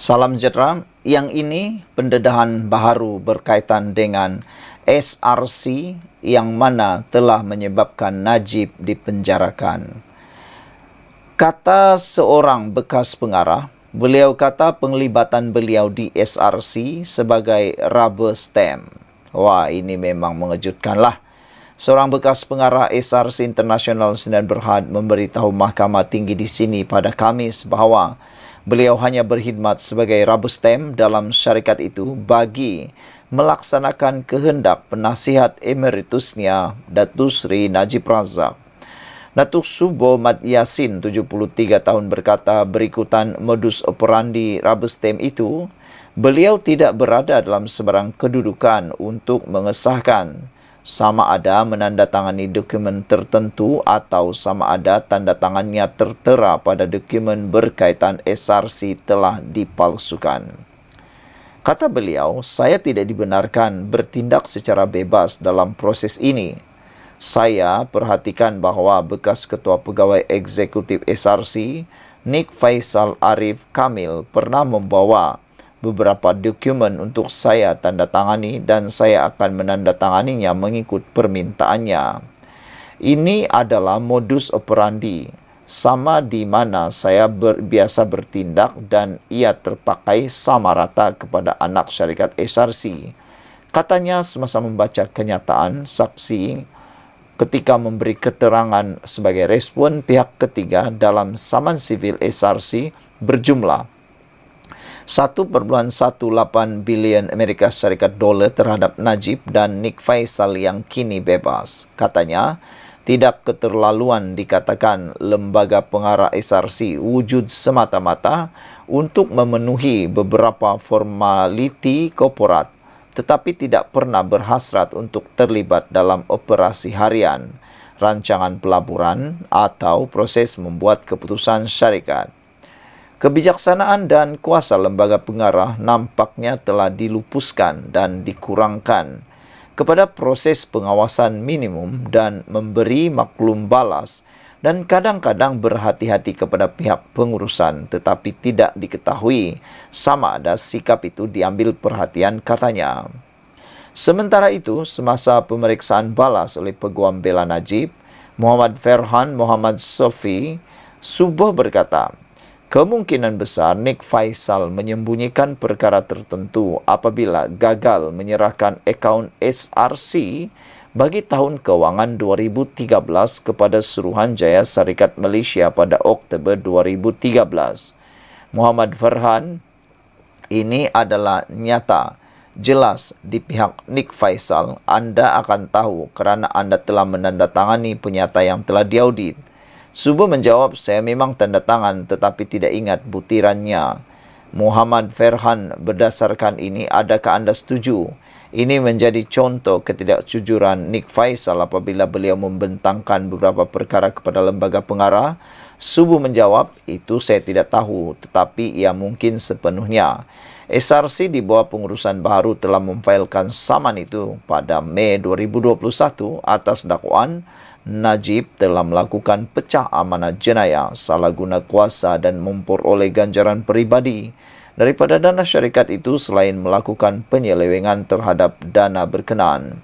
Salam sejahtera. Yang ini pendedahan baharu berkaitan dengan SRC yang mana telah menyebabkan Najib dipenjarakan. Kata seorang bekas pengarah, beliau kata penglibatan beliau di SRC sebagai rubber stamp. Wah, ini memang mengejutkanlah. Seorang bekas pengarah SRC International Sdn Bhd memberitahu Mahkamah Tinggi di sini pada Khamis bahawa beliau hanya berkhidmat sebagai rubber stamp dalam syarikat itu bagi melaksanakan kehendak penasihat emeritusnya Datuk Seri Najib Razak. Datuk Subo Mat Yassin, 73 tahun berkata berikutan modus operandi rubber stamp itu, beliau tidak berada dalam sebarang kedudukan untuk mengesahkan sama ada menandatangani dokumen tertentu atau sama ada tanda tangannya tertera pada dokumen berkaitan SRC telah dipalsukan. Kata beliau, saya tidak dibenarkan bertindak secara bebas dalam proses ini. Saya perhatikan bahawa bekas Ketua Pegawai Eksekutif SRC, Nik Faisal Arif Kamil, pernah membawa beberapa dokumen untuk saya tanda tangani dan saya akan menandatanganinya mengikut permintaannya. Ini adalah modus operandi sama di mana saya biasa bertindak dan ia terpakai sama rata kepada anak syarikat SRC. Katanya semasa membaca kenyataan saksi ketika memberi keterangan sebagai respon pihak ketiga dalam saman sivil SRC berjumlah 1,18 bilion Amerika Syarikat dolar terhadap Najib dan Nik Faisal yang kini bebas. Katanya, tidak keterlaluan dikatakan lembaga pengarah SRC wujud semata-mata untuk memenuhi beberapa formaliti korporat, tetapi tidak pernah berhasrat untuk terlibat dalam operasi harian, rancangan pelaburan atau proses membuat keputusan syarikat. Kebijaksanaan dan kuasa lembaga pengarah nampaknya telah dilupuskan dan dikurangkan kepada proses pengawasan minimum dan memberi maklum balas dan kadang-kadang berhati-hati kepada pihak pengurusan tetapi tidak diketahui sama ada sikap itu diambil perhatian katanya. Sementara itu, semasa pemeriksaan balas oleh Peguam Bela Najib, Muhammad Ferhan Muhammad Sofi Subuh berkata, kemungkinan besar Nik Faisal menyembunyikan perkara tertentu apabila gagal menyerahkan akaun SRC bagi tahun kewangan 2013 kepada Suruhanjaya Syarikat Malaysia pada Oktober 2013. Muhammad Farhan, ini adalah nyata, jelas di pihak Nik Faisal. Anda akan tahu kerana anda telah menandatangani penyata yang telah diaudit. Subuh menjawab, saya memang tanda tangan tetapi tidak ingat butirannya. Muhammad Ferhan, berdasarkan ini, adakah anda setuju? Ini menjadi contoh ketidakjujuran Nik Faisal apabila beliau membentangkan beberapa perkara kepada lembaga pengarah. Subuh menjawab, itu saya tidak tahu tetapi ia mungkin sepenuhnya. SRC di bawah pengurusan baru telah memfailkan saman itu pada Mei 2021 atas dakwaan Najib telah melakukan pecah amanah jenayah, salah guna kuasa dan memperoleh ganjaran peribadi daripada dana syarikat itu selain melakukan penyelewengan terhadap dana berkenaan.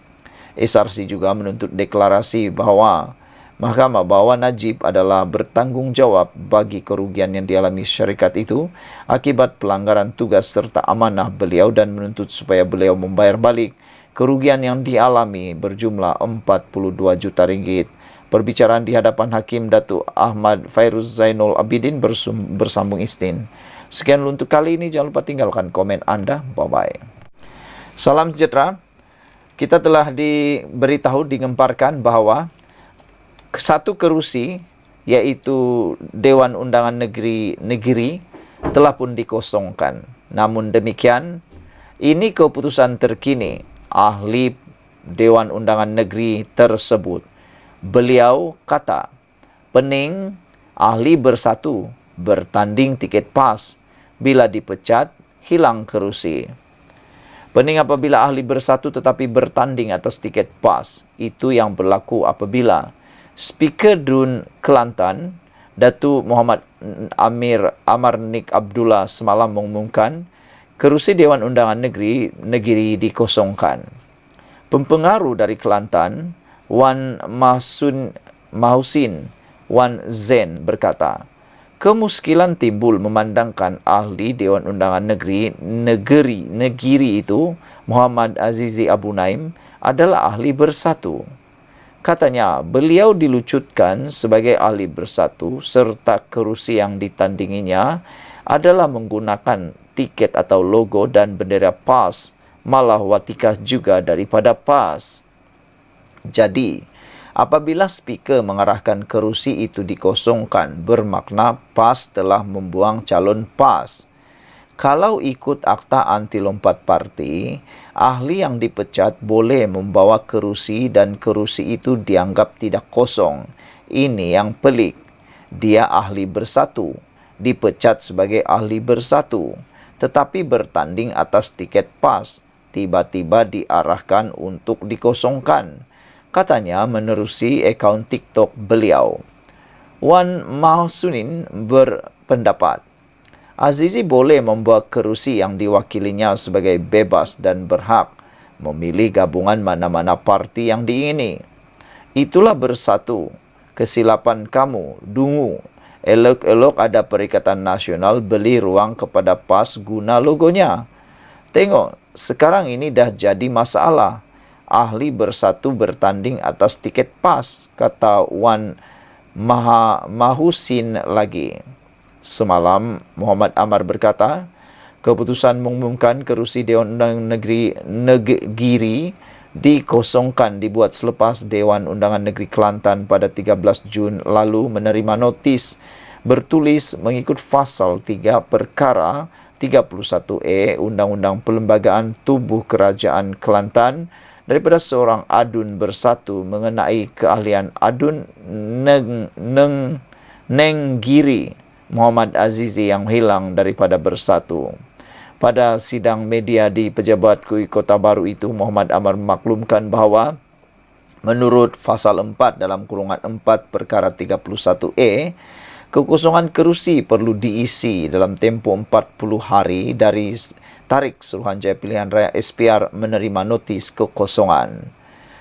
SRC juga menuntut deklarasi bahawa Mahkamah bahawa Najib adalah bertanggungjawab bagi kerugian yang dialami syarikat itu akibat pelanggaran tugas serta amanah beliau dan menuntut supaya beliau membayar balik kerugian yang dialami berjumlah 42 juta ringgit. Perbicaraan di hadapan Hakim Datuk Ahmad Fairuz Zainul Abidin bersambung istin. Sekian untuk kali ini. Jangan lupa tinggalkan komen anda. Bye-bye. Salam sejahtera. Kita telah digemparkan bahawa satu kerusi, yaitu Dewan Undangan Negeri telah pun dikosongkan. Namun demikian, ini keputusan terkini ahli Dewan Undangan Negeri tersebut. Beliau kata, pening ahli bersatu, bertanding tiket pas. Bila dipecat, hilang kerusi. Pening apabila ahli bersatu tetapi bertanding atas tiket pas. Itu yang berlaku apabila Speaker Dun Kelantan Datuk Muhammad Amar Nik Abdullah semalam mengumumkan kerusi Dewan Undangan Negeri dikosongkan. Pempengaruh dari Kelantan, Wan Mahusin Wan Zen berkata, kemuskilan timbul memandangkan ahli Dewan Undangan Negeri itu, Muhammad Azizi Abu Naim, adalah ahli bersatu. Katanya, beliau dilucutkan sebagai ahli bersatu serta kerusi yang ditandinginya adalah menggunakan tiket atau logo dan bendera PAS, malah watikah juga daripada PAS. Jadi, apabila speaker mengarahkan kerusi itu dikosongkan, bermakna PAS telah membuang calon PAS. Kalau ikut Akta Anti Lompat Parti, ahli yang dipecat boleh membawa kerusi dan kerusi itu dianggap tidak kosong. Ini yang pelik. Dia ahli bersatu, dipecat sebagai ahli bersatu, tetapi bertanding atas tiket PAS, tiba-tiba diarahkan untuk dikosongkan. Katanya menerusi akaun TikTok beliau. Wan Mahsunin berpendapat, Azizi boleh membuat kerusi yang diwakilinya sebagai bebas dan berhak memilih gabungan mana-mana parti yang diingini. Itulah bersatu. Kesilapan kamu, dungu. Elok-elok ada Perikatan Nasional beli ruang kepada PAS guna logonya. Tengok, sekarang ini dah jadi masalah. Ahli bersatu bertanding atas tiket PAS, kata Wan Mahusin lagi. Semalam, Muhammad Amar berkata, keputusan mengumumkan kerusi Dewan Undangan Negeri dikosongkan dibuat selepas Dewan Undangan Negeri Kelantan pada 13 Jun lalu menerima notis bertulis mengikut pasal 3 perkara 31E Undang-Undang Perlembagaan Tubuh Kerajaan Kelantan daripada seorang adun bersatu mengenai keahlian adun Nenggiri Muhammad Azizi yang hilang daripada bersatu. Pada sidang media di Pejabat KUI Kota Baru itu, Muhammad Amar memaklumkan bahawa menurut pasal 4 dalam kurungan 4 perkara 31E, kekosongan kerusi perlu diisi dalam tempoh 40 hari dari tarik Suruhanjaya Pilihan Raya SPR menerima notis kekosongan.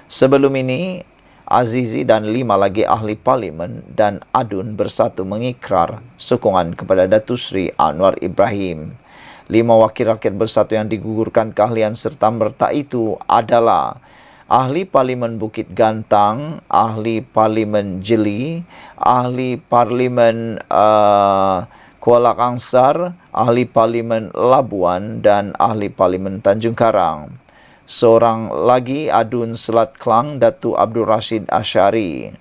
Sebelum ini, Azizi dan 5 lagi ahli parlimen dan adun bersatu mengikrar sokongan kepada Datuk Seri Anwar Ibrahim. 5 wakil rakyat bersatu yang digugurkan keahlian serta-merta itu adalah ahli parlimen Bukit Gantang, ahli parlimen Jeli, ahli parlimen Kuala Kangsar, ahli parlimen Labuan dan ahli parlimen Tanjung Karang. Seorang lagi adun Selat Klang, Datuk Abdul Rashid Ashari.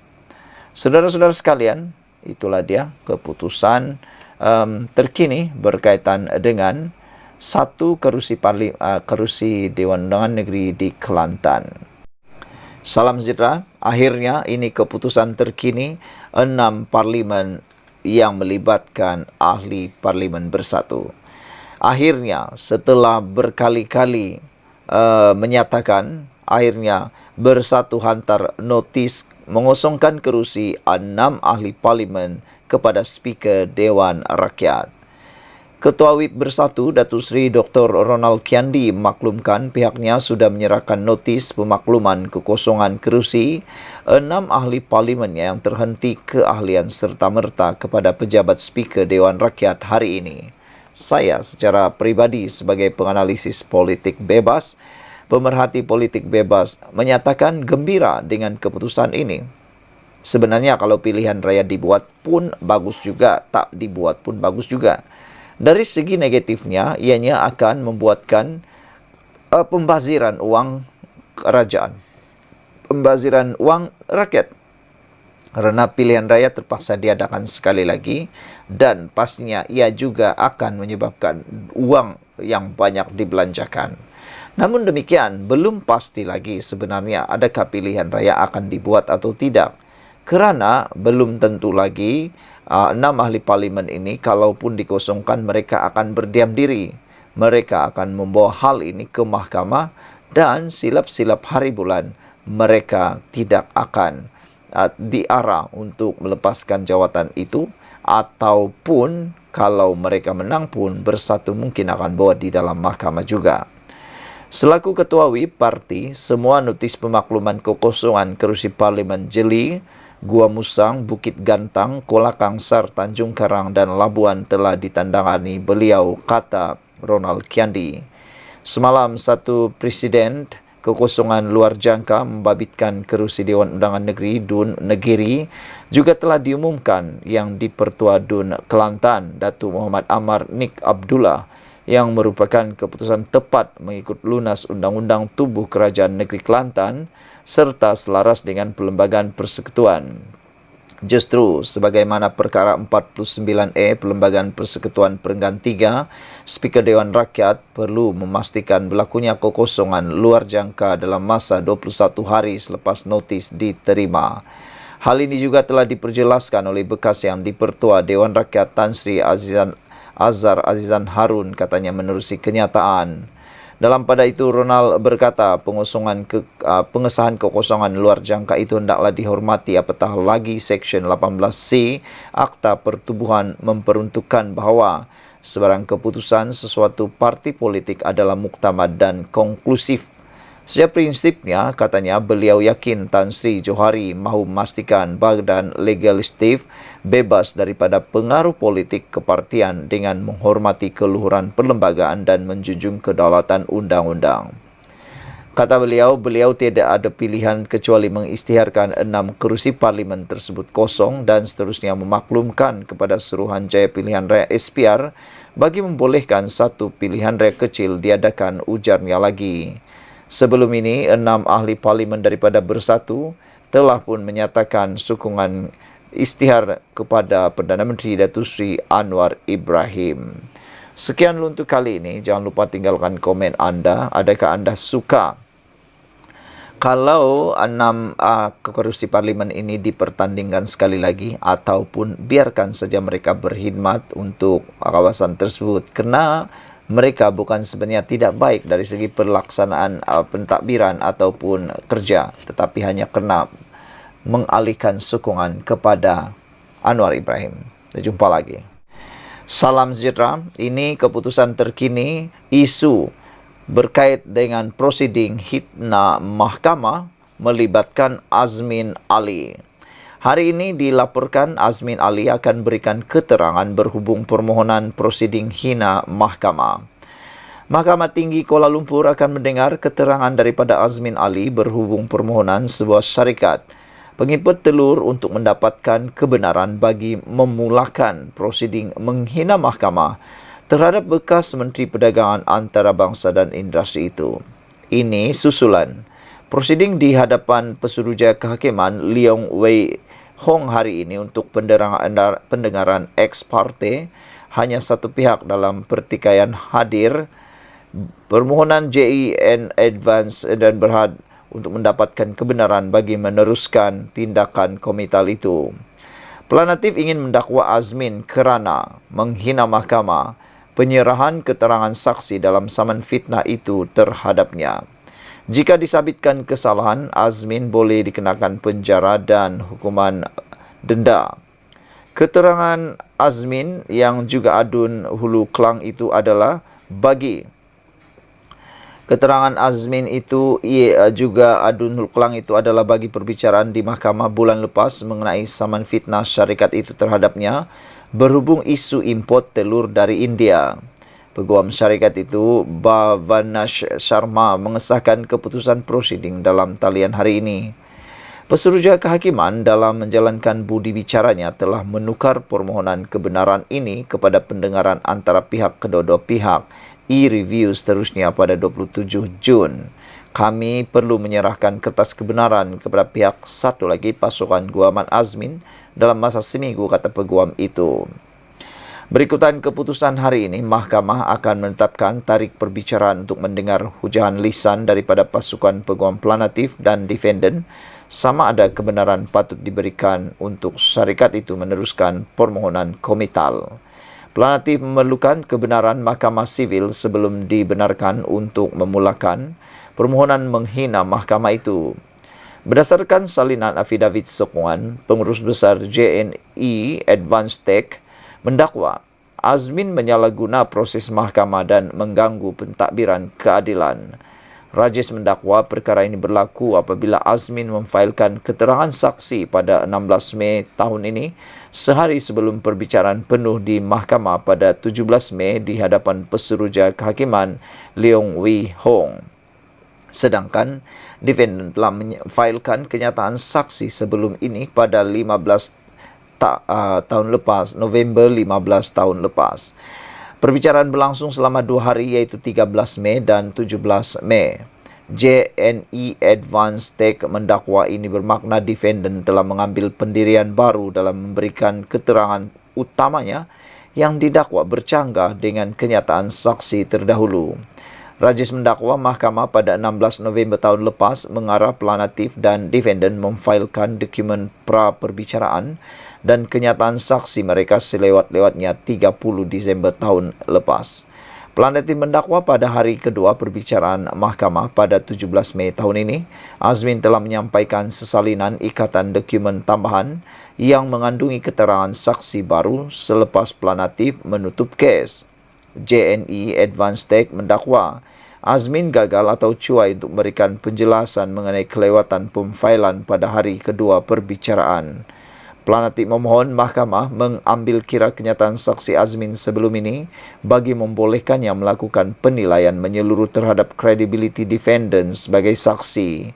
Saudara-saudara sekalian, itulah dia keputusan terkini berkaitan dengan satu kerusi Dewan Undangan Negeri di Kelantan. Salam sejahtera. Akhirnya ini keputusan terkini 6 parlimen yang melibatkan ahli parlimen bersatu. Akhirnya setelah berkali-kali menyatakan, akhirnya bersatu hantar notis mengosongkan kerusi 6 ahli parlimen kepada Speaker Dewan Rakyat. Ketua WIP Bersatu, Datuk Seri Dr. Ronald Kiandi memaklumkan pihaknya sudah menyerahkan notis pemakluman kekosongan kerusi 6 ahli parlimen yang terhenti keahlian serta-merta kepada pejabat Speaker Dewan Rakyat hari ini. Saya secara peribadi sebagai penganalisis politik bebas, pemerhati politik bebas, menyatakan gembira dengan keputusan ini. Sebenarnya kalau pilihan raya dibuat pun bagus juga, tak dibuat pun bagus juga. Dari segi negatifnya, ianya akan membuatkan pembaziran uang kerajaan, pembaziran uang rakyat. Karena pilihan raya terpaksa diadakan sekali lagi dan pastinya ia juga akan menyebabkan uang yang banyak dibelanjakan. Namun demikian, belum pasti lagi sebenarnya adakah pilihan raya akan dibuat atau tidak. Kerana belum tentu lagi 6 ahli parlimen ini kalaupun dikosongkan mereka akan berdiam diri. Mereka akan membawa hal ini ke mahkamah dan silap-silap hari bulan mereka tidak akan diarah untuk melepaskan jawatan itu, ataupun kalau mereka menang pun Bersatu mungkin akan bawa di dalam mahkamah juga. Selaku Ketua Whip Parti, semua notis pemakluman kekosongan kerusi Parlimen Jeli, Gua Musang, Bukit Gantang, Kolakangsar, Tanjung Karang dan Labuan telah ditandangani beliau, kata Ronald Kiandi. Semalam satu presiden kekosongan luar jangka membabitkan kerusi Dewan Undangan Negeri Dun Negeri juga telah diumumkan yang di-Pertua Dun Kelantan, Datuk Muhammad Amar Nik Abdullah, yang merupakan keputusan tepat mengikut lunas Undang-Undang Tubuh Kerajaan Negeri Kelantan serta selaras dengan Perlembagaan Persekutuan. Justru, sebagaimana perkara 49A Perlembagaan Persekutuan Perenggan 3, Speaker Dewan Rakyat perlu memastikan berlakunya kekosongan luar jangka dalam masa 21 hari selepas notis diterima. Hal ini juga telah diperjelaskan oleh bekas yang di-Pertua Dewan Rakyat Tan Sri Azhar Azizan Harun, katanya menerusi kenyataan. Dalam pada itu, Ronald berkata pengesahan kekosongan luar jangka itu hendaklah dihormati, apatah lagi Seksyen 18C Akta Pertubuhan memperuntukkan bahawa sebarang keputusan sesuatu parti politik adalah muktamad dan konklusif. Sejak prinsipnya, katanya, beliau yakin Tan Sri Johari mahu memastikan badan legislatif bebas daripada pengaruh politik kepartian dengan menghormati keluhuran perlembagaan dan menjunjung kedaulatan undang-undang. Kata beliau tidak ada pilihan kecuali mengisytiharkan 6 kerusi parlimen tersebut kosong dan seterusnya memaklumkan kepada Suruhanjaya Pilihan Raya SPR bagi membolehkan satu pilihan raya kecil diadakan, ujarnya lagi. Sebelum ini, 6 ahli parlimen daripada Bersatu telah pun menyatakan sokongan isytihar kepada Perdana Menteri Datuk Seri Anwar Ibrahim. Sekian untuk kali ini. Jangan lupa tinggalkan komen anda. Adakah anda suka kalau 6 kerusi parlimen ini dipertandingkan sekali lagi, ataupun biarkan saja mereka berkhidmat untuk kawasan tersebut, kerana mereka bukan sebenarnya tidak baik dari segi pelaksanaan pentadbiran ataupun kerja, tetapi hanya kerana mengalihkan sokongan kepada Anwar Ibrahim. Kita jumpa lagi. Salam sejahtera. Ini keputusan terkini isu berkait dengan prosiding hitna mahkamah melibatkan Azmin Ali. Hari ini dilaporkan Azmin Ali akan berikan keterangan berhubung permohonan prosiding hina mahkamah. Mahkamah Tinggi Kuala Lumpur akan mendengar keterangan daripada Azmin Ali berhubung permohonan sebuah syarikat pengimput telur untuk mendapatkan kebenaran bagi memulakan prosiding menghina mahkamah terhadap bekas Menteri Perdagangan Antarabangsa dan Industri itu. Ini susulan prosiding di hadapan Pesuruhjaya Kehakiman Leong Wei Hong hari ini untuk pendengaran ex parte. Hanya satu pihak dalam pertikaian hadir. Permohonan JEN advance dan berhad untuk mendapatkan kebenaran bagi meneruskan tindakan komital itu. Pelanatif ingin mendakwa Azmin kerana menghina mahkamah, penyerahan keterangan saksi dalam saman fitnah itu terhadapnya. Jika disabitkan kesalahan, Azmin boleh dikenakan penjara dan hukuman denda. Keterangan Azmin yang juga adun Hulu Klang itu adalah bagi perbicaraan di mahkamah bulan lepas mengenai saman fitnah syarikat itu terhadapnya berhubung isu import telur dari India. Peguam syarikat itu, Bhavanash Sharma, mengesahkan keputusan prosiding dalam talian hari ini. Pesuruhjaya Kehakiman dalam menjalankan budi bicaranya telah menukar permohonan kebenaran ini kepada pendengaran antara pihak kedua-dua pihak, e-review seterusnya pada 27 Jun. Kami perlu menyerahkan kertas kebenaran kepada pihak satu lagi, pasukan Guaman Azmin, dalam masa seminggu, kata peguam itu. Berikutan keputusan hari ini, mahkamah akan menetapkan tarikh perbicaraan untuk mendengar hujahan lisan daripada pasukan peguam planatif dan defendant sama ada kebenaran patut diberikan untuk syarikat itu meneruskan permohonan komital. Planatif memerlukan kebenaran mahkamah sivil sebelum dibenarkan untuk memulakan permohonan menghina mahkamah itu. Berdasarkan salinan afidavit sokongan, Pengurus Besar JNE Advanced Tech mendakwa Azmin menyalahguna proses mahkamah dan mengganggu pentadbiran keadilan. Rajis mendakwa perkara ini berlaku apabila Azmin memfailkan keterangan saksi pada 16 Mei tahun ini, sehari sebelum perbicaraan penuh di mahkamah pada 17 Mei di hadapan Pesuruhjaya Kehakiman Leong Wee Hong. Sedangkan defendant telah memfailkan kenyataan saksi sebelum ini pada 15 tahun lepas, November 15 tahun lepas. Perbicaraan berlangsung selama 2 hari iaitu 13 Mei dan 17 Mei. JNE Advanced Tech mendakwa ini bermakna defendant telah mengambil pendirian baru dalam memberikan keterangan utamanya yang didakwa bercanggah dengan kenyataan saksi terdahulu. Rajis mendakwa mahkamah pada 16 November tahun lepas mengarah pelanatif dan defendant memfailkan dokumen pra-perbicaraan dan kenyataan saksi mereka selewat-lewatnya 30 Disember tahun lepas. Pelanatif mendakwa pada hari kedua perbicaraan mahkamah pada 17 Mei tahun ini, Azmin telah menyampaikan sesalinan ikatan dokumen tambahan yang mengandungi keterangan saksi baru selepas pelanatif menutup kes. JNE Advanced Tech mendakwa Azmin gagal atau cuai untuk memberikan penjelasan mengenai kelewatan pemfailan pada hari kedua perbicaraan. Pelanatif memohon mahkamah mengambil kira kenyataan saksi Azmin sebelum ini bagi membolehkannya melakukan penilaian menyeluruh terhadap credibility defendant sebagai saksi.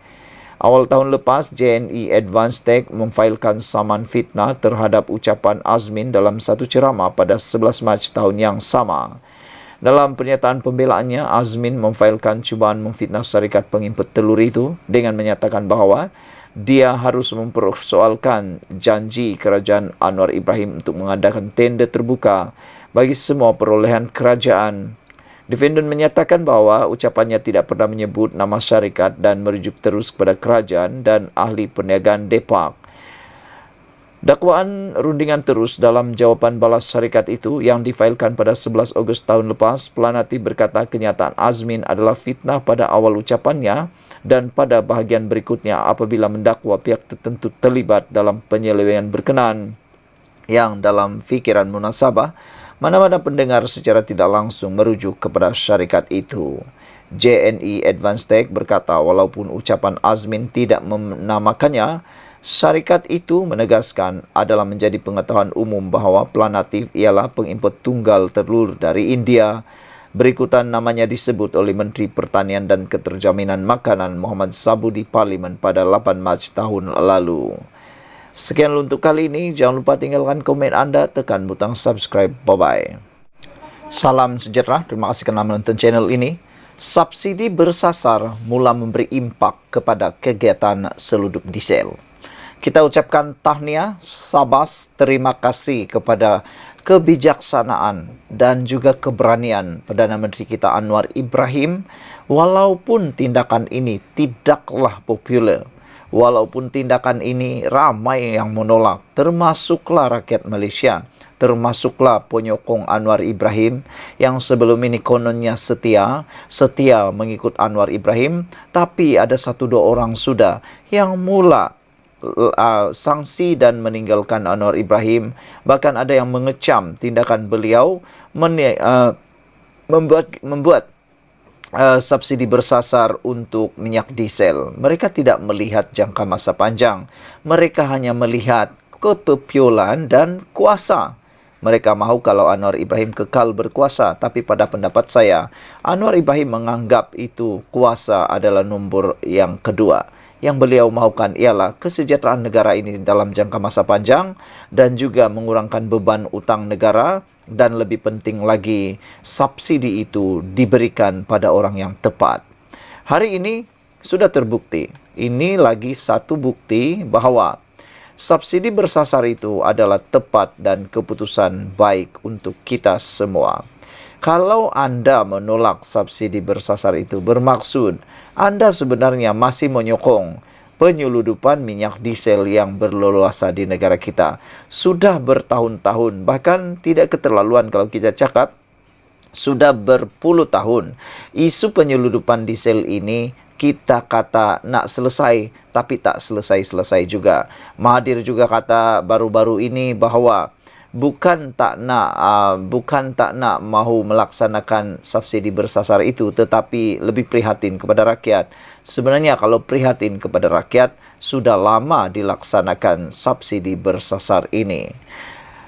Awal tahun lepas, JNE Advanced Tech memfailkan saman fitnah terhadap ucapan Azmin dalam satu ceramah pada 11 Mac tahun yang sama. Dalam pernyataan pembelaannya, Azmin memfailkan cubaan memfitnah syarikat pengimput telur itu dengan menyatakan bahawa dia harus mempersoalkan janji kerajaan Anwar Ibrahim untuk mengadakan tender terbuka bagi semua perolehan kerajaan. Defendant menyatakan bahawa ucapannya tidak pernah menyebut nama syarikat dan merujuk terus kepada kerajaan dan ahli perniagaan Depak. Dakwaan rundingan terus dalam jawapan balas syarikat itu yang difailkan pada 11 Ogos tahun lepas. Pelanatif berkata kenyataan Azmin adalah fitnah pada awal ucapannya dan pada bahagian berikutnya apabila mendakwa pihak tertentu terlibat dalam penyelewengan berkenaan yang dalam fikiran munasabah mana-mana pendengar secara tidak langsung merujuk kepada syarikat itu. JNE Advanced Tech berkata walaupun ucapan Azmin tidak menamakannya, syarikat itu menegaskan adalah menjadi pengetahuan umum bahawa Planatif ialah pengimport tunggal telur dari India. Berikutan namanya disebut oleh Menteri Pertanian dan Keterjaminan Makanan Muhammad Sabu di Parlimen pada 8 Mac tahun lalu. Sekian untuk kali ini. Jangan lupa tinggalkan komen anda, tekan butang subscribe. Bye-bye. Salam sejahtera. Terima kasih kerana menonton channel ini. Subsidi bersasar mula memberi impak kepada kegiatan seludup diesel. Kita ucapkan tahniah, sabas, terima kasih kepada kebijaksanaan dan juga keberanian Perdana Menteri kita Anwar Ibrahim. Walaupun tindakan ini tidaklah popular, walaupun tindakan ini ramai yang menolak, termasuklah rakyat Malaysia, termasuklah penyokong Anwar Ibrahim yang sebelum ini kononnya setia mengikut Anwar Ibrahim, tapi ada 1-2 orang sudah yang mula sanksi dan meninggalkan Anwar Ibrahim. Bahkan ada yang mengecam tindakan beliau membuat subsidi bersasar untuk minyak diesel. Mereka tidak melihat jangka masa panjang. Mereka hanya melihat kepopularan dan kuasa. Mereka mahu kalau Anwar Ibrahim kekal berkuasa. Tapi pada pendapat saya, Anwar Ibrahim menganggap itu kuasa adalah nombor yang kedua. Yang beliau mahukan ialah kesejahteraan negara ini dalam jangka masa panjang dan juga mengurangkan beban utang negara, dan lebih penting lagi subsidi itu diberikan pada orang yang tepat. Hari ini sudah terbukti. Ini lagi satu bukti bahawa subsidi bersasar itu adalah tepat dan keputusan baik untuk kita semua. Kalau anda menolak subsidi bersasar itu, bermaksud anda sebenarnya masih menyokong penyeludupan minyak diesel yang berleluasa di negara kita. Sudah bertahun-tahun, bahkan tidak keterlaluan kalau kita cakap, sudah berpuluh tahun. Isu penyeludupan diesel ini kita kata nak selesai, tapi tak selesai-selesai juga. Mahathir juga kata baru-baru ini bahawa bukan tak nak mahu melaksanakan subsidi bersasar itu, tetapi lebih prihatin kepada rakyat. Sebenarnya kalau prihatin kepada rakyat, sudah lama dilaksanakan subsidi bersasar ini.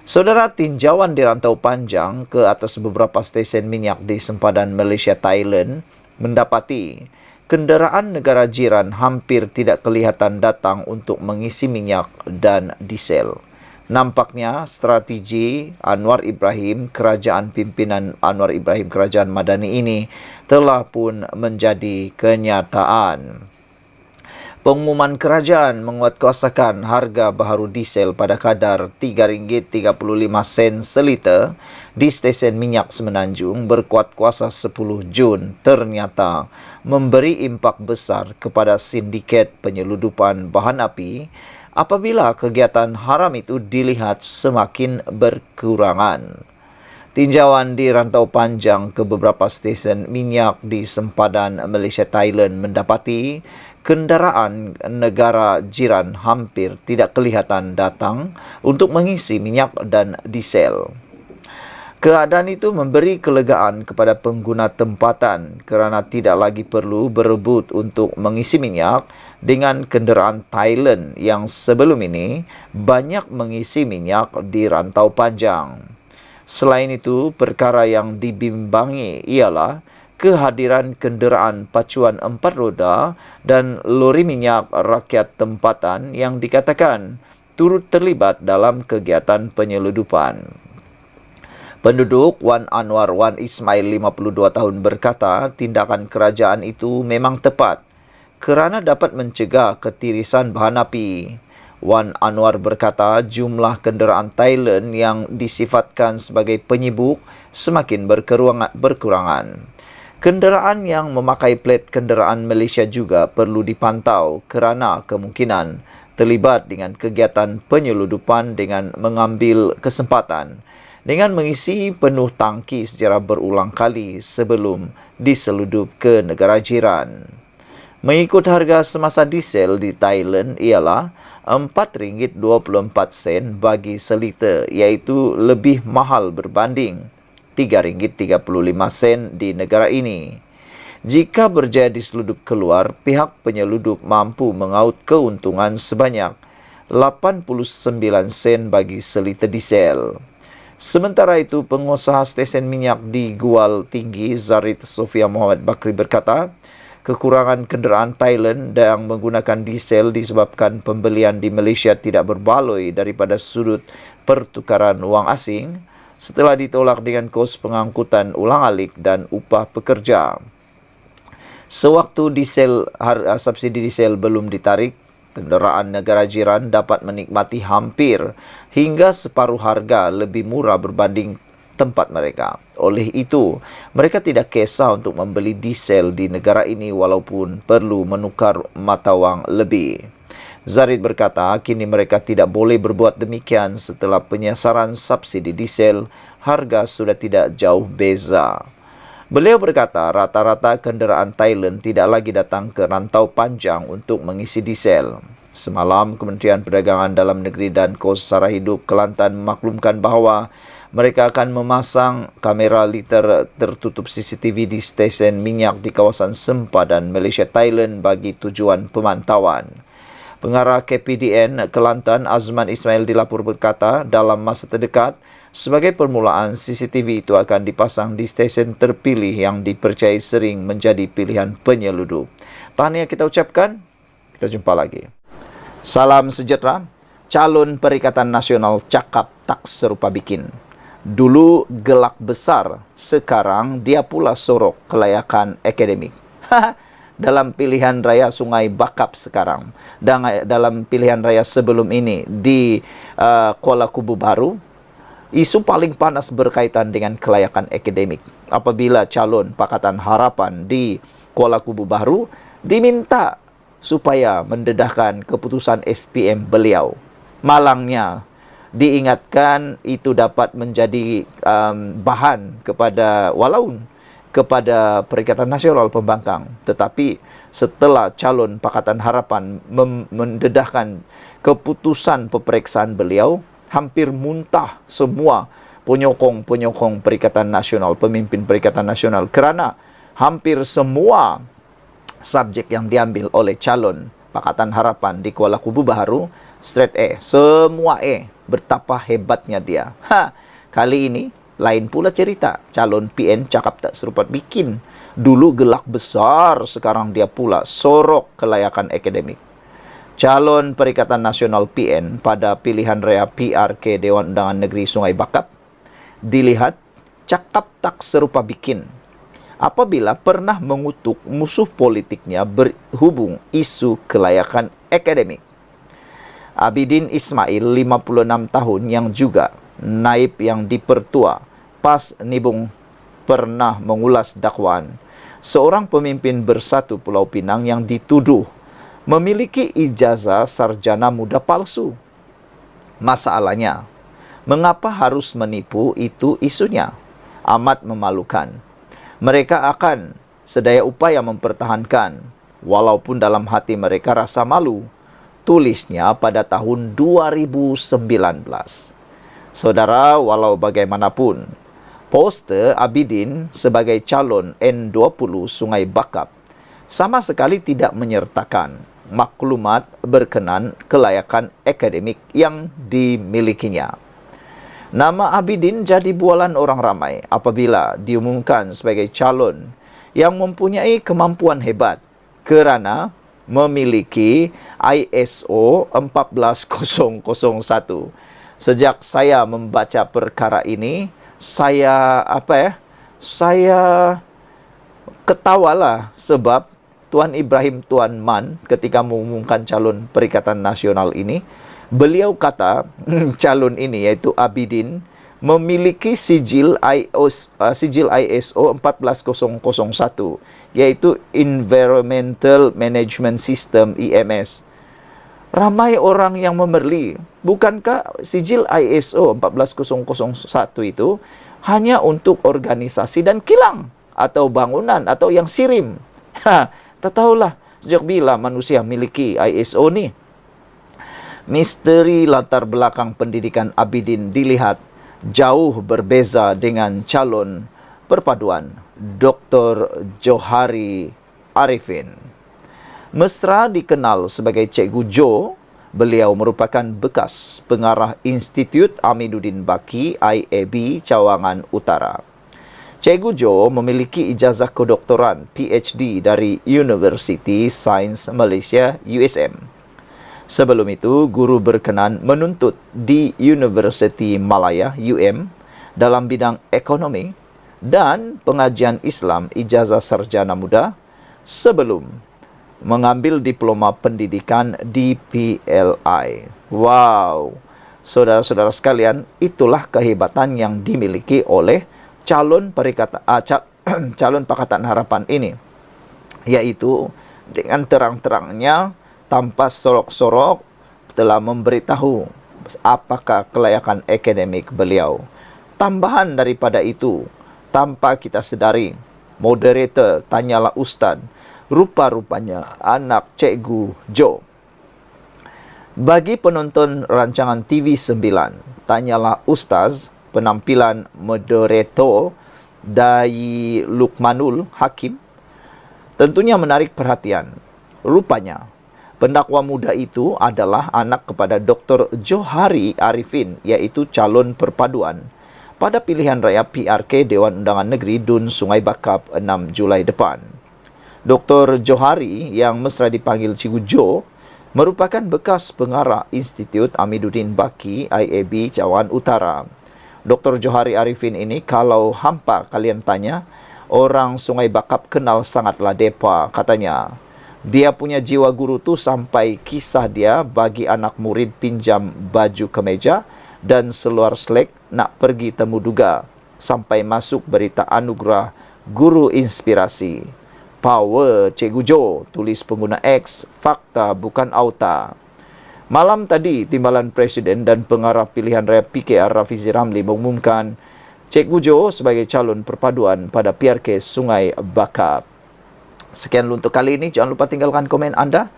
Saudara, tinjauan di rantau panjang ke atas beberapa stesen minyak di sempadan Malaysia Thailand mendapati kenderaan negara jiran hampir tidak kelihatan datang untuk mengisi minyak dan diesel. Nampaknya strategi Anwar Ibrahim, kerajaan pimpinan Anwar Ibrahim Kerajaan Madani ini telah pun menjadi kenyataan. Pengumuman kerajaan menguatkuasakan harga baharu diesel pada kadar RM3.35 seliter di stesen minyak Semenanjung berkuat kuasa 10 Jun ternyata memberi impak besar kepada sindiket penyeludupan bahan api apabila kegiatan haram itu dilihat semakin berkurangan. Tinjauan di rantau panjang ke beberapa stesen minyak di sempadan Malaysia Thailand mendapati kenderaan negara jiran hampir tidak kelihatan datang untuk mengisi minyak dan diesel. Keadaan itu memberi kelegaan kepada pengguna tempatan kerana tidak lagi perlu berebut untuk mengisi minyak dengan kenderaan Thailand yang sebelum ini banyak mengisi minyak di rantau panjang. Selain itu, perkara yang dibimbangi ialah kehadiran kenderaan pacuan 4 roda dan lori minyak rakyat tempatan yang dikatakan turut terlibat dalam kegiatan penyeludupan. Penduduk Wan Anwar Wan Ismail 52 tahun berkata tindakan kerajaan itu memang tepat kerana dapat mencegah ketirisan bahan api. Wan Anwar berkata jumlah kenderaan Thailand yang disifatkan sebagai penyibuk semakin berkurangan. Kenderaan yang memakai plat kenderaan Malaysia juga perlu dipantau kerana kemungkinan terlibat dengan kegiatan penyeludupan dengan mengambil kesempatan dengan mengisi penuh tangki secara berulang kali sebelum diseludup ke negara jiran. Mengikut harga semasa diesel di Thailand ialah RM4.24 bagi seliter, iaitu lebih mahal berbanding RM3.35 di negara ini. Jika berjaya diseludup keluar, pihak penyeludup mampu mengaut keuntungan sebanyak 89 sen bagi seliter diesel. Sementara itu, pengusaha stesen minyak di Gual Tinggi, Zarid Sofia Muhammad Bakri berkata, kekurangan kenderaan Thailand yang menggunakan diesel disebabkan pembelian di Malaysia tidak berbaloi daripada sudut pertukaran wang asing setelah ditolak dengan kos pengangkutan ulang-alik dan upah pekerja. Sewaktu subsidi diesel belum ditarik, kenderaan negara jiran dapat menikmati hampir hingga separuh harga lebih murah berbanding tempat mereka. Oleh itu, mereka tidak kisah untuk membeli diesel di negara ini walaupun perlu menukar mata wang lebih. Zarid berkata, kini mereka tidak boleh berbuat demikian setelah penyasaran subsidi diesel, harga sudah tidak jauh beza. Beliau berkata, rata-rata kenderaan Thailand tidak lagi datang ke rantau panjang untuk mengisi diesel. Semalam, Kementerian Perdagangan Dalam Negeri dan Kos Sara Hidup Kelantan memaklumkan bahawa mereka akan memasang kamera liter tertutup CCTV di stesen minyak di kawasan sempadan Malaysia Thailand bagi tujuan pemantauan. Pengarah KPDN Kelantan Azman Ismail dilapor berkata, dalam masa terdekat, sebagai permulaan, CCTV itu akan dipasang di stesen terpilih yang dipercayai sering menjadi pilihan penyeludup. Tahniah kita ucapkan, kita jumpa lagi. Salam sejahtera. Calon Perikatan Nasional cakap tak serupa bikin. Dulu gelak besar, sekarang dia pula sorok kelayakan akademik. Dalam pilihan raya Sungai Bakap sekarang, dan dalam pilihan raya sebelum ini di Kuala Kubu Baru, isu paling panas berkaitan dengan kelayakan akademik. Apabila calon Pakatan Harapan di Kuala Kubu Baru diminta supaya mendedahkan keputusan SPM beliau, malangnya diingatkan itu dapat menjadi bahan kepada Perikatan Nasional Pembangkang. Tetapi setelah calon Pakatan Harapan mendedahkan keputusan peperiksaan beliau, hampir muntah semua penyokong-penyokong Perikatan Nasional, pemimpin Perikatan Nasional, kerana hampir semua subjek yang diambil oleh calon Pakatan Harapan di Kuala Kubu Baharu straight A, semua A. Betapa hebatnya dia. Kali ini lain pula cerita. Calon PN cakap tak serupat bikin. Dulu gelak besar, sekarang dia pula sorok kelayakan akademik. Calon Perikatan Nasional PN pada pilihan raya PRK Dewan Undangan Negeri Sungai Bakap dilihat cakap tak serupa bikin apabila pernah mengutuk musuh politiknya berhubung isu kelayakan akademik. Abidin Ismail, 56 tahun, yang juga naib yang dipertua PAS Nibung, pernah mengulas dakwaan seorang pemimpin Bersatu Pulau Pinang yang dituduh memiliki ijazah sarjana muda palsu. Masalahnya, mengapa harus menipu, itu isunya. Amat memalukan. Mereka akan sedaya upaya mempertahankan, walaupun dalam hati mereka rasa malu. Tulisnya pada tahun 2019. Saudara, walau bagaimanapun, poster Abidin sebagai calon N20 Sungai Bakap sama sekali tidak menyertakan maklumat berkenan kelayakan akademik yang dimilikinya. Nama Abidin jadi bualan orang ramai apabila diumumkan sebagai calon yang mempunyai kemampuan hebat kerana memiliki ISO 14001. Sejak saya membaca perkara ini, saya ketawalah sebab Tuan Ibrahim Tuan Man ketika mengumumkan calon Perikatan Nasional ini, beliau kata calon ini iaitu Abidin memiliki sijil ISO 14001, yaitu Environmental Management System EMS. Ramai orang yang memerli, bukankah sijil ISO 14001 itu hanya untuk organisasi dan kilang atau bangunan atau yang sirim? Tak tahulah sejak bila manusia miliki ISO ni. Misteri latar belakang pendidikan Abidin dilihat jauh berbeza dengan calon perpaduan Dr. Johari Arifin. Mesra dikenal sebagai Cikgu Jo, beliau merupakan bekas pengarah Institut Amiduddin Baki IAB Cawangan Utara. Cikgu Jo memiliki ijazah kedoktoran PhD dari University Science Malaysia USM. Sebelum itu, guru berkenan menuntut di University Malaya UM dalam bidang ekonomi dan pengajian Islam ijazah sarjana muda sebelum mengambil diploma pendidikan di PLI. Wow! Saudara-saudara sekalian, itulah kehebatan yang dimiliki oleh calon Pakatan Harapan ini, yaitu dengan terang-terangnya tanpa sorok-sorok telah memberitahu apakah kelayakan akademik beliau. Tambahan daripada itu, tanpa kita sedari, moderator Tanyalah Ustaz rupa-rupanya anak Cikgu Jo. Bagi penonton rancangan TV 9 Tanyalah Ustaz, penampilan moderator Dai Lukmanul Hakim tentunya menarik perhatian. Rupanya pendakwa muda itu adalah anak kepada Dr. Johari Arifin, iaitu calon perpaduan pada pilihan raya PRK Dewan Undangan Negeri Dun Sungai Bakap 6 Julai depan. Dr. Johari, yang mesra dipanggil Cikgu Jo, merupakan bekas pengarah Institut Amiduddin Baki IAB Cawangan Utara. Dr. Johari Arifin ini, kalau hampa kalian tanya, orang Sungai Bakap kenal sangatlah depa, katanya. Dia punya jiwa guru tu sampai kisah dia bagi anak murid pinjam baju kemeja dan seluar selek nak pergi temu duga, sampai masuk berita anugerah guru inspirasi. Power Cikgu Jo, tulis pengguna X, fakta bukan auta. Malam tadi, Timbalan Presiden dan Pengarah Pilihan Raya PKR Rafizi Ramli mengumumkan Cikgu Jo sebagai calon perpaduan pada PRK Sungai Bakap. Sekian dulu untuk kali ini. Jangan lupa tinggalkan komen Anda.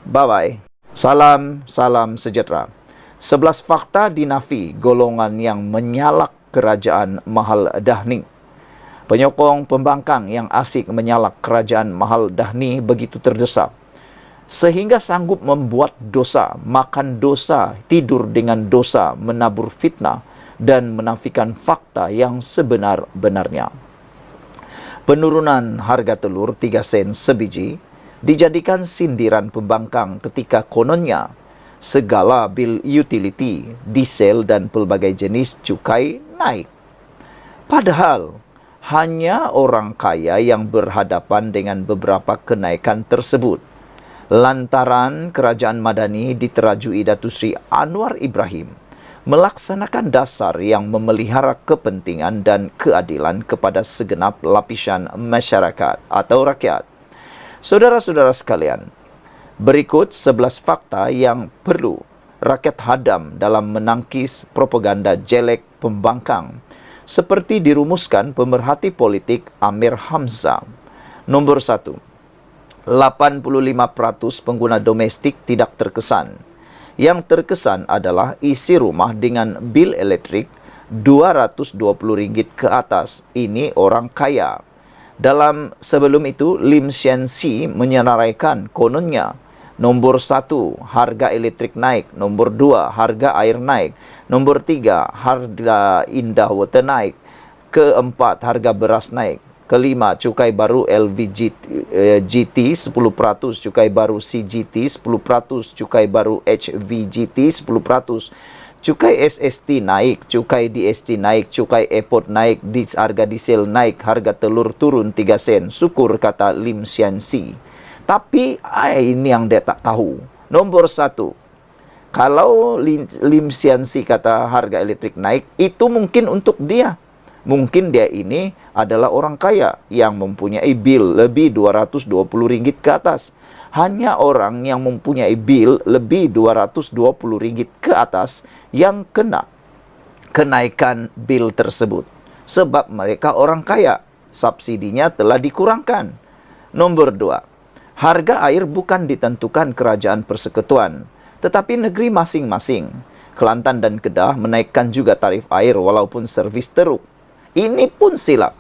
Bye-bye. Salam sejahtera. 11 fakta dinafi golongan yang menyalak kerajaan Mahal Dahni. Penyokong pembangkang yang asik menyalak kerajaan Mahal Dahni begitu terdesak sehingga sanggup membuat dosa, makan dosa, tidur dengan dosa, menabur fitnah dan menafikan fakta yang sebenar-benarnya. Penurunan harga telur 3 sen sebiji dijadikan sindiran pembangkang ketika kononnya segala bil utility, diesel dan pelbagai jenis cukai naik. Padahal hanya orang kaya yang berhadapan dengan beberapa kenaikan tersebut. Lantaran kerajaan Madani diterajui Datuk Seri Anwar Ibrahim melaksanakan dasar yang memelihara kepentingan dan keadilan kepada segenap lapisan masyarakat atau rakyat. Saudara-saudara sekalian, berikut 11 fakta yang perlu rakyat hadam dalam menangkis propaganda jelek pembangkang seperti dirumuskan pemerhati politik Amir Hamzah. Nombor 1. 85% pengguna domestik tidak terkesan. Yang terkesan adalah isi rumah dengan bil elektrik RM220 ke atas. Ini orang kaya. Dalam sebelum itu, Lim Sian Si menyenaraikan kononnya. Nombor 1, harga elektrik naik. Nombor 2, harga air naik. Nombor 3, harga indah water naik. Keempat, harga beras naik. Kelima, cukai baru LVGT 10%, cukai baru CGT 10%, cukai baru HVGT 10%, cukai SST naik, cukai DST naik, cukai airport naik, harga diesel naik, harga telur turun 3 sen. Syukur, kata Lim Sian Si. Tapi ini yang dia tak tahu. Nombor 1, kalau Lim Sian Si kata harga elektrik naik, itu mungkin untuk dia. Mungkin dia ini adalah orang kaya yang mempunyai bil lebih RM220 ke atas. Hanya orang yang mempunyai bil lebih RM220 ke atas yang kena kenaikan bil tersebut. Sebab mereka orang kaya, subsidinya telah dikurangkan. Nombor 2, harga air bukan ditentukan kerajaan persekutuan, tetapi negeri masing-masing. Kelantan dan Kedah menaikkan juga tarif air walaupun servis teruk. Ini pun silap.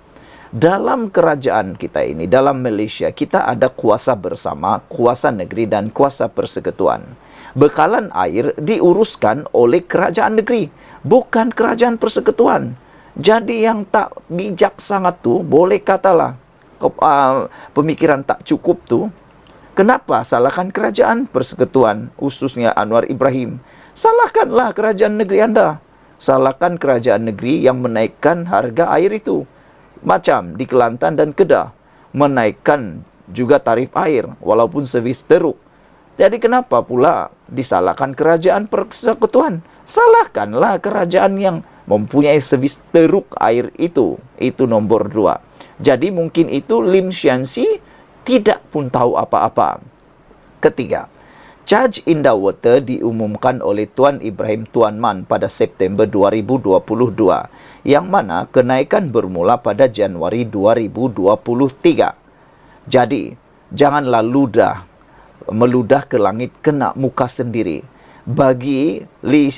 Dalam kerajaan kita ini, dalam Malaysia, kita ada kuasa bersama, kuasa negeri dan kuasa persekutuan. Bekalan air diuruskan oleh kerajaan negeri, bukan kerajaan persekutuan. Jadi yang tak bijak sangat tu, boleh katalah pemikiran tak cukup tu, kenapa salahkan kerajaan persekutuan, khususnya Anwar Ibrahim? Salahkanlah kerajaan negeri anda. Salahkan kerajaan negeri yang menaikkan harga air itu. Macam di Kelantan dan Kedah, menaikkan juga tarif air walaupun servis teruk. Jadi kenapa pula disalahkan kerajaan persekutuan? Salahkanlah kerajaan yang mempunyai servis teruk air itu. Itu nombor 2. Jadi mungkin itu Lim Sian Si tidak pun tahu apa-apa. Ketiga, Charge Indah Water diumumkan oleh Tuan Ibrahim Tuan Man pada September 2022, yang mana kenaikan bermula pada Januari 2023. Jadi, janganlah meludah ke langit kena muka sendiri. Bagi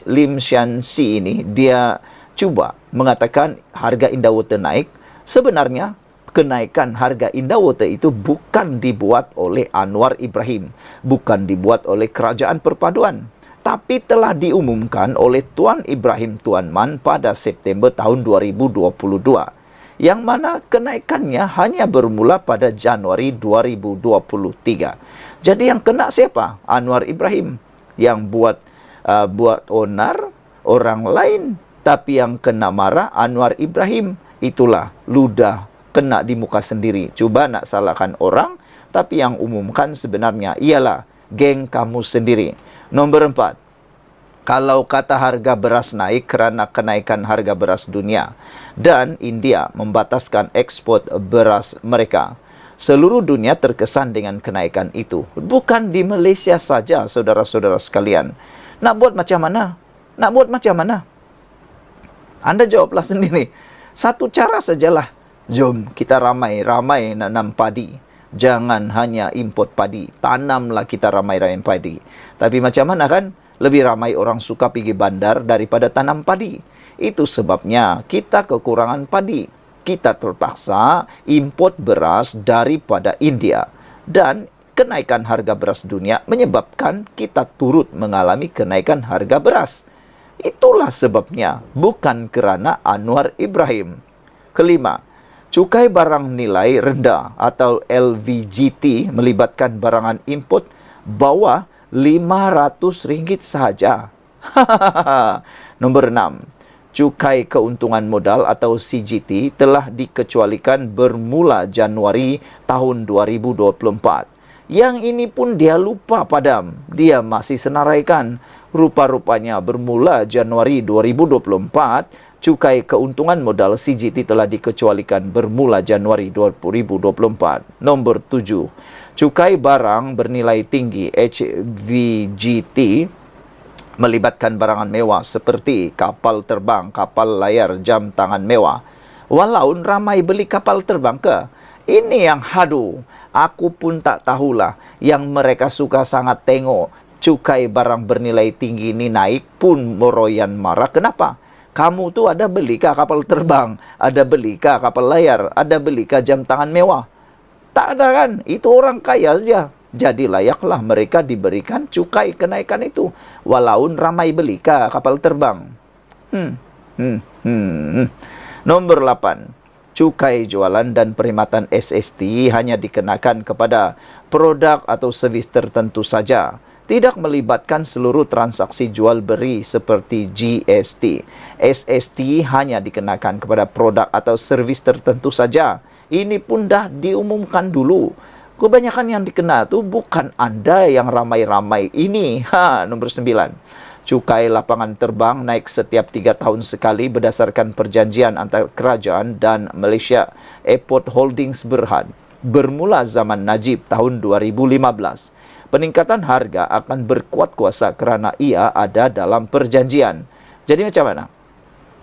Lim Sian Si ini, dia cuba mengatakan harga Indah Water naik. Sebenarnya, kenaikan harga Indah Water itu bukan dibuat oleh Anwar Ibrahim, bukan dibuat oleh kerajaan perpaduan, tapi telah diumumkan oleh Tuan Ibrahim Tuan Man pada September tahun 2022, yang mana kenaikannya hanya bermula pada Januari 2023. Jadi yang kena siapa? Anwar Ibrahim. Yang buat onar orang lain, tapi yang kena marah Anwar Ibrahim. Itulah ludah kena di muka sendiri. Cuba nak salahkan orang, tapi yang umumkan sebenarnya ialah geng kamu sendiri. Nombor 4, kalau kata harga beras naik kerana kenaikan harga beras dunia dan India membataskan ekspor beras mereka, seluruh dunia terkesan dengan kenaikan itu. Bukan di Malaysia saja, saudara-saudara sekalian. Nak buat macam mana? Nak buat macam mana? Anda jawablah sendiri. Satu cara sajalah. Jom kita ramai nanam padi. Jangan hanya import padi. Tanamlah kita ramai-ramai padi. Tapi macam mana kan? Lebih ramai orang suka pergi bandar daripada tanam padi. Itu sebabnya kita kekurangan padi. Kita terpaksa import beras daripada India. Dan kenaikan harga beras dunia menyebabkan kita turut mengalami kenaikan harga beras. Itulah sebabnya, bukan kerana Anwar Ibrahim. Kelima, cukai barang nilai rendah atau LVGT melibatkan barangan import bawah RM500 sahaja. Nombor 6, cukai keuntungan modal atau CGT telah dikecualikan bermula Januari tahun 2024. Yang ini pun dia lupa padam. Dia masih senaraikan. Rupa-rupanya bermula Januari 2024, cukai keuntungan modal CGT telah dikecualikan bermula Januari 2024. Nombor 7, cukai barang bernilai tinggi HVGT melibatkan barangan mewah seperti kapal terbang, kapal layar, jam tangan mewah. Walau ramai beli kapal terbang ke? Ini yang hadu. Aku pun tak tahulah. Yang mereka suka sangat tengok cukai barang bernilai tinggi ini naik pun meroyan marah. Kenapa? Kamu tu ada belikah kapal terbang? Ada belikah kapal layar? Ada belikah jam tangan mewah? Tak ada kan? Itu orang kaya saja. Jadi layaklah mereka diberikan cukai kenaikan itu. Walau ramai belikah kapal terbang. Nombor 8. Cukai jualan dan perkhidmatan SST hanya dikenakan kepada produk atau servis tertentu saja. Tidak melibatkan seluruh transaksi jual beli seperti GST. SST hanya dikenakan kepada produk atau servis tertentu saja. Ini pun dah diumumkan dulu. Kebanyakan yang dikena tu bukan anda yang ramai-ramai ini. Nombor 9. Cukai lapangan terbang naik setiap 3 tahun sekali berdasarkan perjanjian antara kerajaan dan Malaysia Airport Holdings Berhad. Bermula zaman Najib tahun 2015. Peningkatan harga akan berkuat kuasa kerana ia ada dalam perjanjian. Jadi macam mana?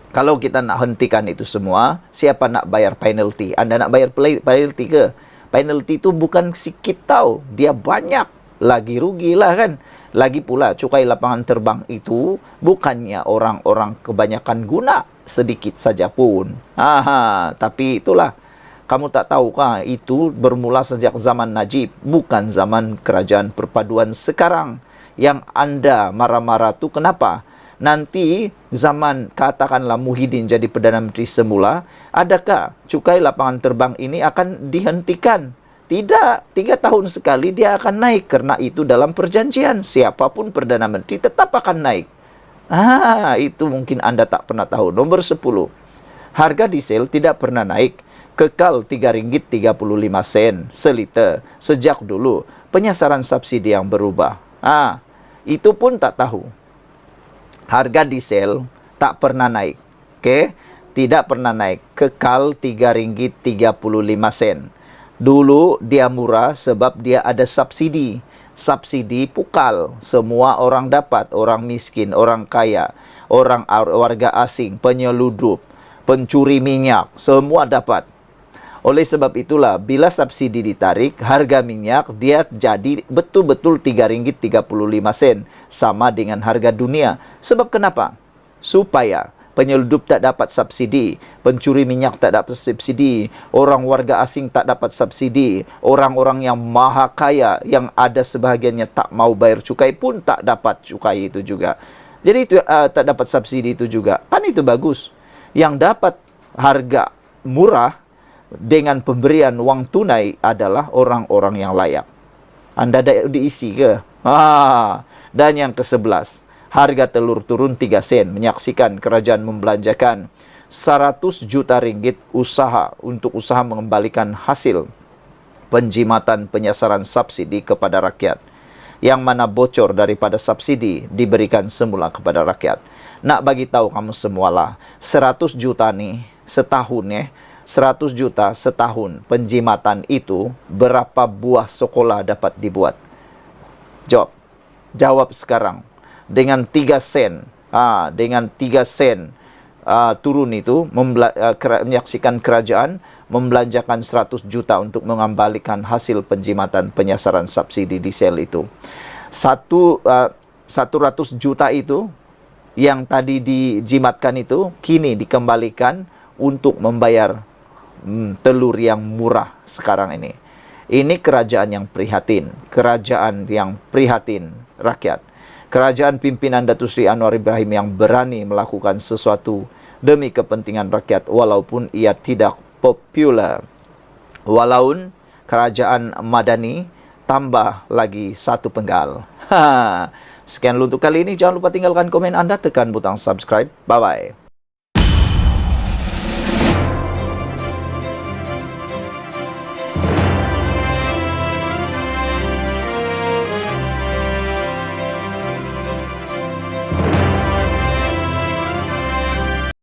Kalau kita nak hentikan itu semua, siapa nak bayar penalty? Anda nak bayar penalty ke? Penalty itu bukan sikit tau. Dia banyak. Lagi rugilah kan? Lagi pula cukai lapangan terbang itu bukannya orang-orang kebanyakan guna sedikit saja pun. Tapi itulah. Kamu tak tahukah itu bermula sejak zaman Najib, bukan zaman kerajaan perpaduan sekarang. Yang anda marah-marah tu kenapa? Nanti zaman katakanlah Muhyiddin jadi Perdana Menteri semula, adakah cukai lapangan terbang ini akan dihentikan? Tidak, 3 tahun sekali dia akan naik. Kerana itu dalam perjanjian, siapapun Perdana Menteri tetap akan naik. Itu mungkin anda tak pernah tahu. Nombor 10. Harga diesel tidak pernah naik. Kekal RM3.35 seliter sejak dulu. Penyasaran subsidi yang berubah. Itu pun tak tahu. Harga diesel tak pernah naik. Okey? Tidak pernah naik. Kekal RM3.35. Dulu dia murah sebab dia ada subsidi. Subsidi pukal. Semua orang dapat. Orang miskin, orang kaya, orang warga asing, penyeludup, pencuri minyak, semua dapat. Oleh sebab itulah, bila subsidi ditarik, harga minyak dia jadi betul-betul RM3.35. Sama dengan harga dunia. Sebab kenapa? Supaya penyeludup tak dapat subsidi, pencuri minyak tak dapat subsidi, orang warga asing tak dapat subsidi, orang-orang yang maha kaya, yang ada sebahagiannya tak mau bayar cukai pun tak dapat cukai itu juga. Jadi itu tak dapat subsidi itu juga. Kan itu bagus. Yang dapat harga murah dengan pemberian wang tunai adalah orang-orang yang layak. Anda ada diisi ke? Dan yang ke-11, harga telur turun 3 sen. Menyaksikan kerajaan membelanjakan 100 juta ringgit untuk usaha mengembalikan hasil penjimatan penyasaran subsidi kepada rakyat. Yang mana bocor daripada subsidi diberikan semula kepada rakyat. Nak bagi tahu kamu semualah, 100 juta ni setahun 100 juta setahun penjimatan itu berapa buah sekolah dapat dibuat? Jawab sekarang. Dengan 3 sen, dengan 3 sen turun itu menyaksikan kerajaan membelanjakan 100 juta untuk mengembalikan hasil penjimatan penyasaran subsidi diesel itu. 100 juta itu yang tadi dijimatkan itu kini dikembalikan untuk membayar telur yang murah sekarang ini. Ini kerajaan yang prihatin, kerajaan yang prihatin rakyat. Kerajaan pimpinan Datuk Seri Anwar Ibrahim yang berani melakukan sesuatu demi kepentingan rakyat walaupun ia tidak popular. Walaupun kerajaan madani tambah lagi satu penggal. Sekian untuk kali ini. Jangan lupa tinggalkan komen anda, tekan butang subscribe. Bye-bye.